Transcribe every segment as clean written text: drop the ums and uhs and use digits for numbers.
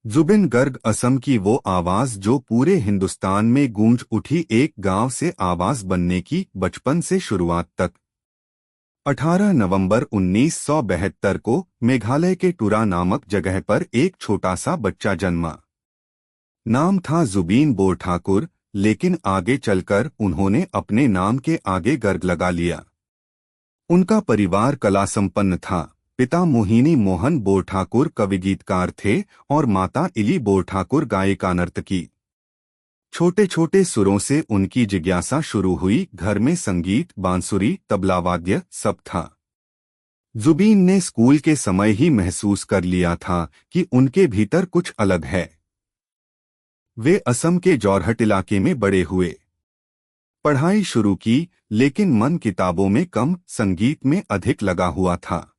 जुबिन गर्ग असम की वो आवाज जो पूरे हिंदुस्तान में गूंज उठी, एक गांव से आवाज बनने की बचपन से शुरुआत तक। 18 नवंबर 1972 को मेघालय के टुरा नामक जगह पर एक छोटा सा बच्चा जन्मा। नाम था जुबीन बोरठाकुर, लेकिन आगे चलकर उन्होंने अपने नाम के आगे गर्ग लगा लिया। उनका परिवार कला संपन्न था। पिता मोहिनी मोहन बोरठाकुर कवि गीतकार थे और माता इली बोरठाकुर गायिका नर्तकी। छोटे छोटे सुरों से उनकी जिज्ञासा शुरू हुई। घर में संगीत, बांसुरी, तबलावाद्य सब था। जुबीन ने स्कूल के समय ही महसूस कर लिया था कि उनके भीतर कुछ अलग है। वे असम के जोरहट इलाके में बड़े हुए। पढ़ाई शुरू की, लेकिन मन किताबों में कम, संगीत में अधिक लगा हुआ था।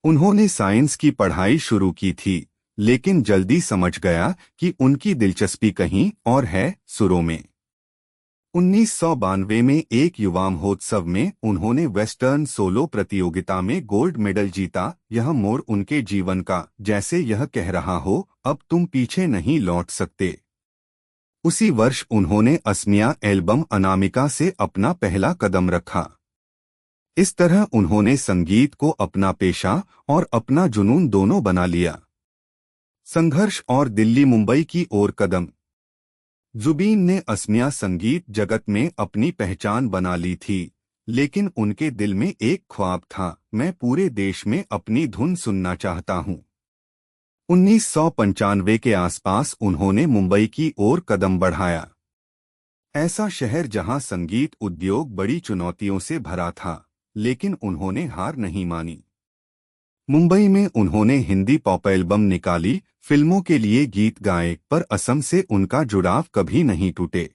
उन्होंने साइंस की पढ़ाई शुरू की थी, लेकिन जल्दी समझ गया कि उनकी दिलचस्पी कहीं और है, सुरों में। 1992 में एक युवा महोत्सव में उन्होंने वेस्टर्न सोलो प्रतियोगिता में गोल्ड मेडल जीता। यह मोड़ उनके जीवन का, जैसे यह कह रहा हो, अब तुम पीछे नहीं लौट सकते। उसी वर्ष उन्होंने असमिया एल्बम अनामिका से अपना पहला कदम रखा। इस तरह उन्होंने संगीत को अपना पेशा और अपना जुनून दोनों बना लिया। संघर्ष और दिल्ली मुंबई की ओर कदम। जुबीन ने असमिया संगीत जगत में अपनी पहचान बना ली थी, लेकिन उनके दिल में एक ख्वाब था, मैं पूरे देश में अपनी धुन सुनना चाहता हूं। 1995 के आसपास उन्होंने मुंबई की ओर कदम बढ़ाया। ऐसा शहर जहां संगीत उद्योग बड़ी चुनौतियों से भरा था, लेकिन उन्होंने हार नहीं मानी। मुंबई में उन्होंने हिंदी पॉप एल्बम निकाली, फिल्मों के लिए गीत गाए, पर असम से उनका जुड़ाव कभी नहीं टूटे।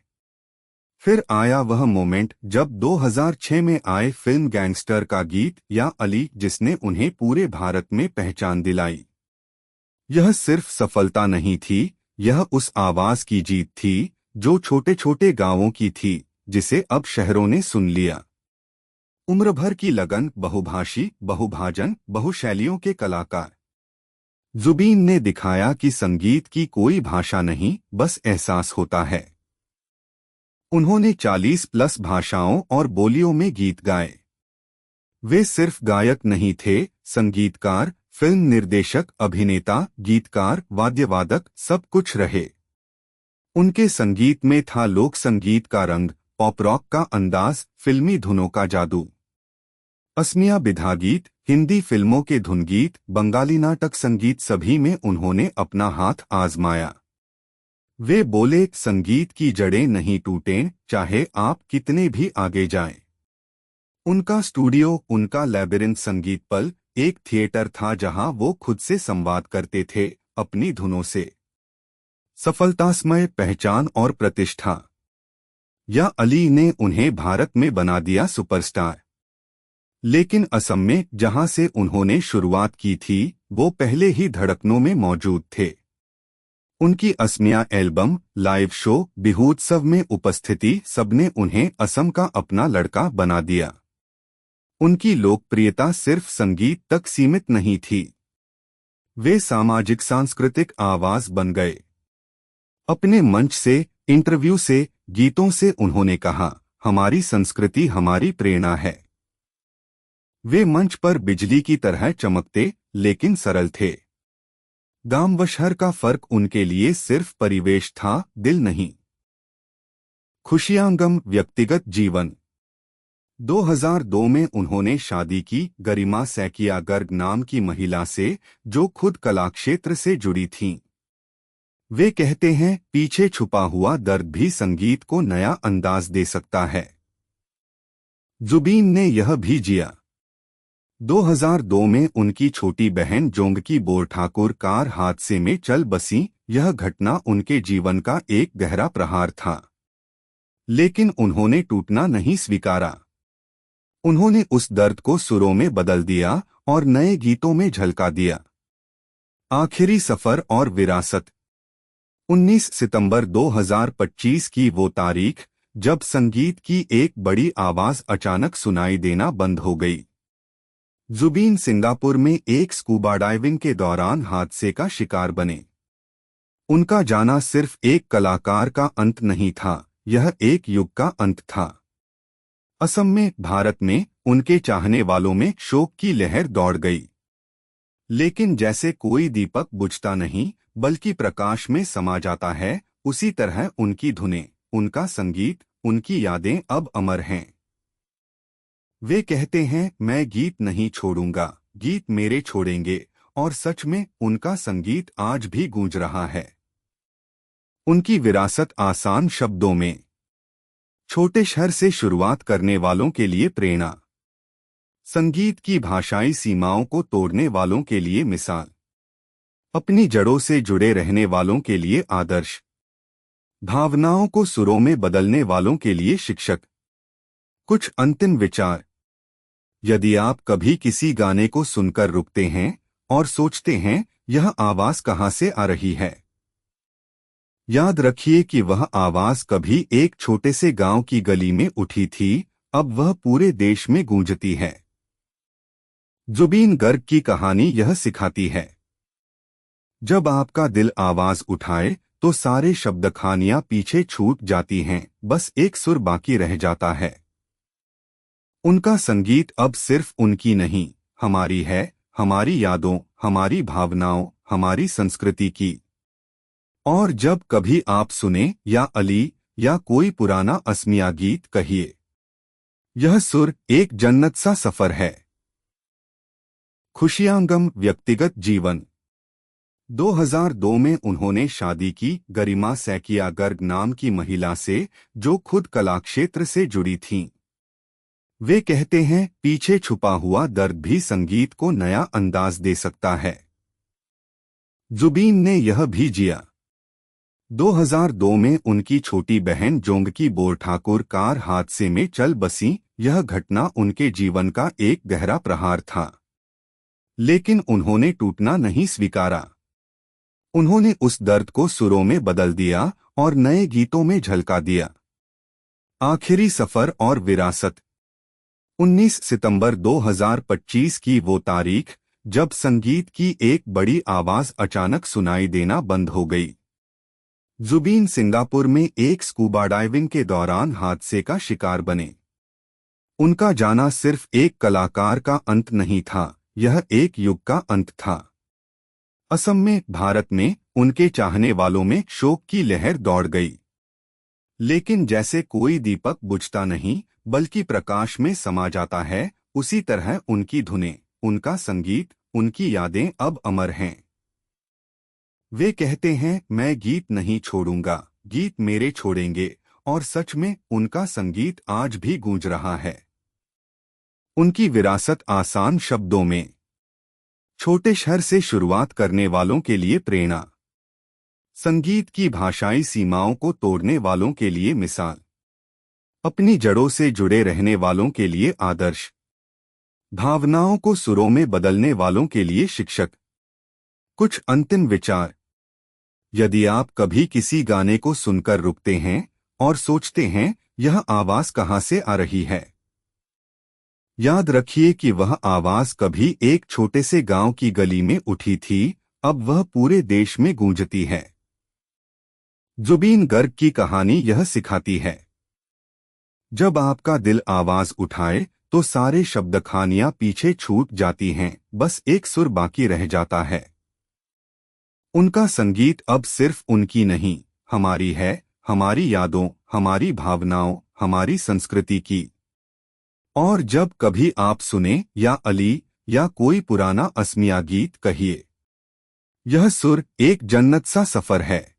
फिर आया वह मोमेंट जब 2006 में आए फिल्म गैंगस्टर का गीत या अली, जिसने उन्हें पूरे भारत में पहचान दिलाई। यह सिर्फ सफलता नहीं थी, यह उस आवाज की जीत थी जो छोटे छोटे गांवों की थी, जिसे अब शहरों ने सुन लिया। उम्र भर की लगन, बहुभाषी, बहुभाजन, बहुशैलियों के कलाकार। जुबीन ने दिखाया कि संगीत की कोई भाषा नहीं, बस एहसास होता है। उन्होंने 40 प्लस भाषाओं और बोलियों में गीत गाए। वे सिर्फ गायक नहीं थे, संगीतकार, फिल्म निर्देशक, अभिनेता, गीतकार, वाद्यवादक, सब कुछ रहे। उनके संगीत में था लोक संगीत का रंग, पॉप रॉक का अंदाज, फिल्मी धुनों का जादू। असमिया बिधा गीत, हिंदी फिल्मों के धुनगीत, बंगाली नाटक संगीत, सभी में उन्होंने अपना हाथ आजमाया। वे बोले, संगीत की जड़ें नहीं टूटें, चाहे आप कितने भी आगे जाएं। उनका स्टूडियो, उनका लैबिरिंथ संगीत पल, एक थिएटर था जहां वो खुद से संवाद करते थे, अपनी धुनों से। सफलतामय पहचान और प्रतिष्ठा। या अली ने उन्हें भारत में बना दिया सुपरस्टार। लेकिन असम में, जहां से उन्होंने शुरुआत की थी, वो पहले ही धड़कनों में मौजूद थे। उनकी असमिया एल्बम, लाइव शो, बिहूत्सव में उपस्थिति, सबने उन्हें असम का अपना लड़का बना दिया। उनकी लोकप्रियता सिर्फ संगीत तक सीमित नहीं थी, वे सामाजिक सांस्कृतिक आवाज बन गए। अपने मंच से, इंटरव्यू से, गीतों से उन्होंने कहा, हमारी संस्कृति हमारी प्रेरणा है। वे मंच पर बिजली की तरह चमकते, लेकिन सरल थे। गांव व शहर का फर्क उनके लिए सिर्फ परिवेश था, दिल नहीं। खुशियां, व्यक्तिगत जीवन। 2002 में उन्होंने शादी की, गरिमा सैकिया गर्ग नाम की महिला से, जो खुद कला क्षेत्र से जुड़ी थीं। वे कहते हैं, पीछे छुपा हुआ दर्द भी संगीत को नया अंदाज दे सकता है। जुबीन ने यह भी जिया। 2002 में उनकी छोटी बहन जोंगकी बोरठाकुर कार हादसे में चल बसी। यह घटना उनके जीवन का एक गहरा प्रहार था, लेकिन उन्होंने टूटना नहीं स्वीकारा। उन्होंने उस दर्द को सुरों में बदल दिया और नए गीतों में झलका दिया। आखिरी सफर और विरासत। 19 सितंबर 2025 की वो तारीख, जब संगीत की एक बड़ी आवाज अचानक सुनाई देना बंद हो गई। जुबीन सिंगापुर में एक स्कूबा डाइविंग के दौरान हादसे का शिकार बने। उनका जाना सिर्फ एक कलाकार का अंत नहीं था, यह एक युग का अंत था। असम में, भारत में, उनके चाहने वालों में शोक की लहर दौड़ गई। लेकिन जैसे कोई दीपक बुझता नहीं बल्कि प्रकाश में समा जाता है, उसी तरह उनकी धुनें, उनका संगीत, उनकी यादें अब अमर हैं। वे कहते हैं, मैं गीत नहीं छोड़ूंगा, गीत मेरे छोड़ेंगे। और सच में उनका संगीत आज भी गूंज रहा है। उनकी विरासत आसान शब्दों में। छोटे शहर से शुरुआत करने वालों के लिए प्रेरणा। संगीत की भाषाई सीमाओं को तोड़ने वालों के लिए मिसाल। अपनी जड़ों से जुड़े रहने वालों के लिए आदर्श। भावनाओं को सुरों में बदलने वालों के लिए शिक्षक। कुछ अंतिम विचार। यदि आप कभी किसी गाने को सुनकर रुकते हैं और सोचते हैं, यह आवाज कहाँ से आ रही है, याद रखिए कि वह आवाज कभी एक छोटे से गांव की गली में उठी थी, अब वह पूरे देश में गूंजती है। जुबीन गर्ग की कहानी यह सिखाती है, जब आपका दिल आवाज उठाए तो सारे शब्द खानियां पीछे छूट जाती हैं, बस एक सुर बाकी रह जाता है। उनका संगीत अब सिर्फ उनकी नहीं, हमारी है, हमारी यादों, हमारी भावनाओं, हमारी संस्कृति की। और जब कभी आप सुने या अली या कोई पुराना असमिया गीत, कहिए, यह सुर एक जन्नत सा सफर है। खुशियांगम व्यक्तिगत जीवन। 2002 में उन्होंने शादी की गरिमा सैकिया गर्ग नाम की महिला से, जो खुद कलाक्षेत्र से जुड़ी थीं। वे कहते हैं, पीछे छुपा हुआ दर्द भी संगीत को नया अंदाज दे सकता है। जुबीन ने यह भी जिया। 2002 में उनकी छोटी बहन जोंगकी बोर ठाकुर कार हादसे में चल बसी। यह घटना उनके जीवन का एक गहरा प्रहार था, लेकिन उन्होंने टूटना नहीं स्वीकारा। उन्होंने उस दर्द को सुरों में बदल दिया और नए गीतों में झलका दिया। आखिरी सफर और विरासत। 19 सितंबर 2025 की वो तारीख, जब संगीत की एक बड़ी आवाज अचानक सुनाई देना बंद हो गई। जुबीन सिंगापुर में एक स्कूबा डाइविंग के दौरान हादसे का शिकार बने। उनका जाना सिर्फ एक कलाकार का अंत नहीं था, यह एक युग का अंत था। असम में, भारत में, उनके चाहने वालों में शोक की लहर दौड़ गई। लेकिन जैसे कोई दीपक बुझता नहीं बल्कि प्रकाश में समा जाता है, उसी तरह उनकी धुनें, उनका संगीत, उनकी यादें अब अमर हैं। वे कहते हैं, मैं गीत नहीं छोड़ूंगा, गीत मेरे छोड़ेंगे। और सच में उनका संगीत आज भी गूंज रहा है। उनकी विरासत आसान शब्दों में। छोटे शहर से शुरुआत करने वालों के लिए प्रेरणा। संगीत की भाषाई सीमाओं को तोड़ने वालों के लिए मिसाल। अपनी जड़ों से जुड़े रहने वालों के लिए आदर्श। भावनाओं को सुरों में बदलने वालों के लिए शिक्षक। कुछ अंतिम विचार। यदि आप कभी किसी गाने को सुनकर रुकते हैं और सोचते हैं, यह आवाज कहाँ से आ रही है, याद रखिए कि वह आवाज कभी एक छोटे से गांव की गली में उठी थी, अब वह पूरे देश में गूंजती है। जुबीन गर्ग की कहानी यह सिखाती है, जब आपका दिल आवाज उठाए तो सारे शब्द खानियां पीछे छूट जाती हैं, बस एक सुर बाकी रह जाता है। उनका संगीत अब सिर्फ उनकी नहीं, हमारी है, हमारी यादों, हमारी भावनाओं, हमारी संस्कृति की। और जब कभी आप सुने या अली या कोई पुराना असमिया गीत, कहिए, यह सुर एक जन्नत सा सफर है।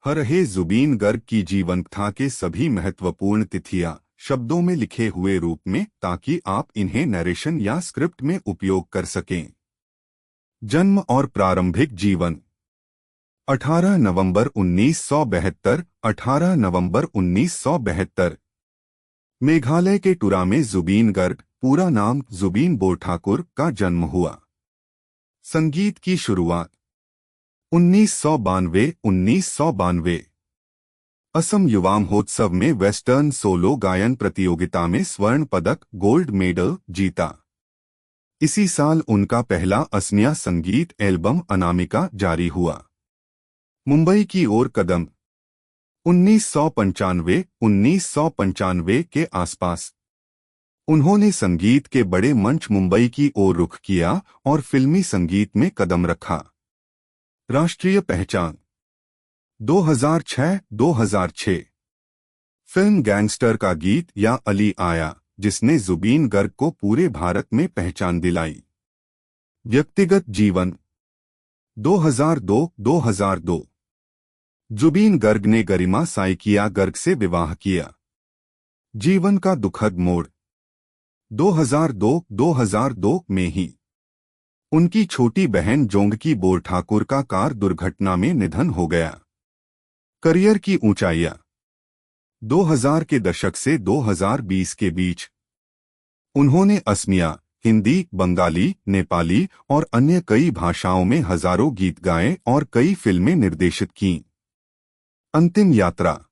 हर रहे जुबीन गर्ग की जीवनकथा के सभी महत्वपूर्ण तिथियां शब्दों में लिखे हुए रूप में, ताकि आप इन्हें नरेशन या स्क्रिप्ट में उपयोग कर सकें। जन्म और प्रारंभिक जीवन। 18 नवंबर 1972, 18 नवंबर 1972। मेघालय के टुरा में जुबीन गर्ग, पूरा नाम जुबीन बोरठाकुर, का जन्म हुआ। संगीत की शुरुआत 1992। असम युवा महोत्सव में वेस्टर्न सोलो गायन प्रतियोगिता में स्वर्ण पदक, गोल्ड मेडल जीता। इसी साल उनका पहला असमिया संगीत एल्बम अनामिका जारी हुआ। मुंबई की ओर कदम 1995 के आसपास उन्होंने संगीत के बड़े मंच मुंबई की ओर रुख किया और फिल्मी संगीत में कदम रखा। राष्ट्रीय पहचान 2006 फिल्म गैंगस्टर का गीत या अली आया, जिसने जुबीन गर्ग को पूरे भारत में पहचान दिलाई। व्यक्तिगत जीवन 2002 जुबीन गर्ग ने गरिमा साइकिया गर्ग से विवाह किया। जीवन का दुखद मोड़ 2002 में ही उनकी छोटी बहन जोंगकी बोर ठाकुर का कार दुर्घटना में निधन हो गया। करियर की ऊंचाइयां 2000 के दशक से 2020 के बीच उन्होंने असमिया, हिंदी, बंगाली, नेपाली और अन्य कई भाषाओं में हजारों गीत गाए और कई फिल्में निर्देशित कीं। अंतिम यात्रा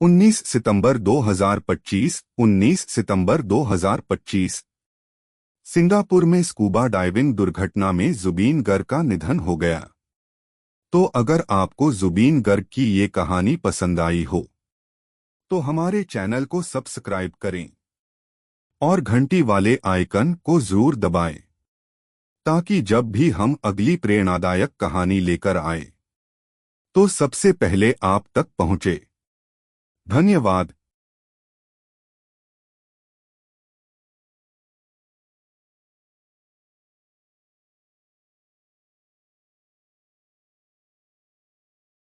19 सितंबर 2025 सिंगापुर में स्कूबा डाइविंग दुर्घटना में जुबीन गर्ग का निधन हो गया। तो अगर आपको जुबीन गर्ग की ये कहानी पसंद आई हो तो हमारे चैनल को सब्सक्राइब करें और घंटी वाले आइकन को जरूर दबाएं, ताकि जब भी हम अगली प्रेरणादायक कहानी लेकर आए तो सबसे पहले आप तक पहुंचे। धन्यवाद।